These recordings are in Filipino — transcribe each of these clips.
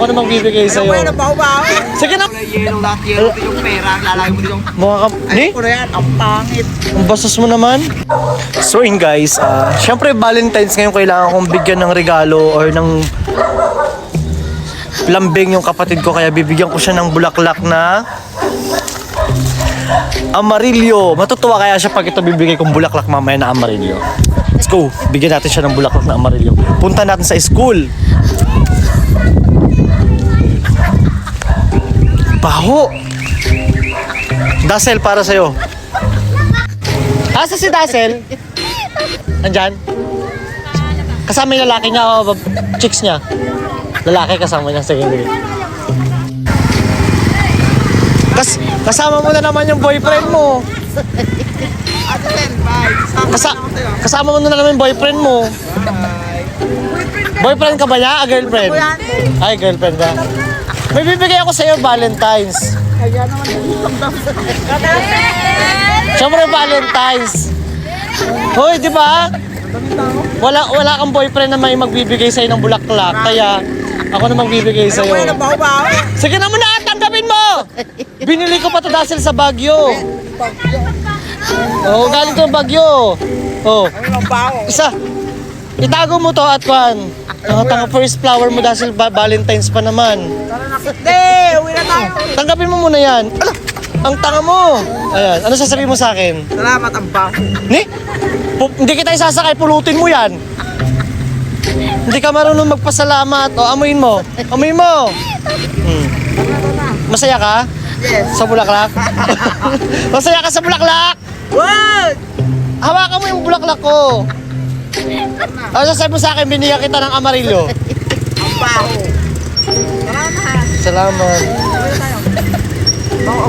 Ako namang bibigay sa'yo. Ano ba yan? Baho-baho. Sige na. Yellow lahat. Yellow din yung pera. Lalagay mo din yung... Mukha ka... Ni? Ano yan? Ang pangit. Ang bastos mo naman. So yun guys, syempre Valentine's ngayon kailangan kong bigyan ng regalo or ng lambing yung kapatid ko. Kaya bibigyan ko siya ng bulaklak na amarillo. Matutuwa kaya siya pag ito bibigay kong bulaklak mamaya na amarillo. Let's go. Bigyan natin siya ng bulaklak na amarillo. Punta natin sa school. Baho. Dasel para sa'yo. Asa si Dasel? Nandyan? Kasama yung lalaki niya o chicks niya? Lalaki kasama niya. Sige, sige. Kasama mo na naman yung boyfriend mo. Ate Sen, bye. Kasama mo na naman yung boyfriend mo. Boyfriend ka ba niya? Girlfriend? Ay, girlfriend ka. May bibigay ako sa'yo, Valentine's. Kaya naman yung Siyempre, Valentine's. Hoy, di ba? Wala kang boyfriend na may magbibigay sa'yo ng bulaklak. Kaya, ako na magbibigay Ano sa'yo. ba yan? Baho-baho. Sige na muna, tanggapin mo! Binili ko pa to dahil sa Baguio. Oh, galing ko ng Baguio. Oh, Ano ang baho? isa. Itago mo to at kwan. Tanga first flower mo dahil Valentine's pa naman. Hindi, uwi na tayo. Tanggapin mo muna yan. Ala, ang tanga mo. Ayan, ano sasabihin mo sa akin? Salamat, ang baho. Ni? Hindi kita isasakay, pulutin mo yan. Hindi ka marunong magpasalamat. O, amuin mo. Amuin mo. Masaya ka? Yes. Sa bulaklak? Masaya ka sa bulaklak? What? Hawakan mo yung bulaklak ko. Ano sasabihin mo sa akin, binigyan kita ng amarillo? Ang baho. Salamat. Salamat. Uwi tayo. Baho.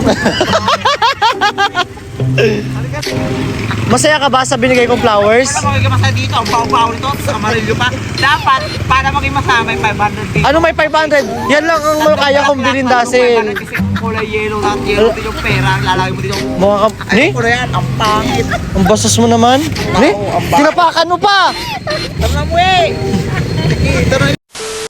Masaya ka ba sa binigay kong flowers? Para maging masaya dito, ang baho-baho nito, amarillo pa. Dapat, para maging masaya, may 500 dito. Ano may 500? Yan lang ang kaya kong bilhin dasil. Kasi kulay yellow lahat. Yellow din yung pera. Lalagay mo din yung... Mukha ka... Ni? Ano yan? Ang pangit. Ang bastos mo naman. Ni? ang baho. Tinapakan mo pa! Tama mo eh. Ito na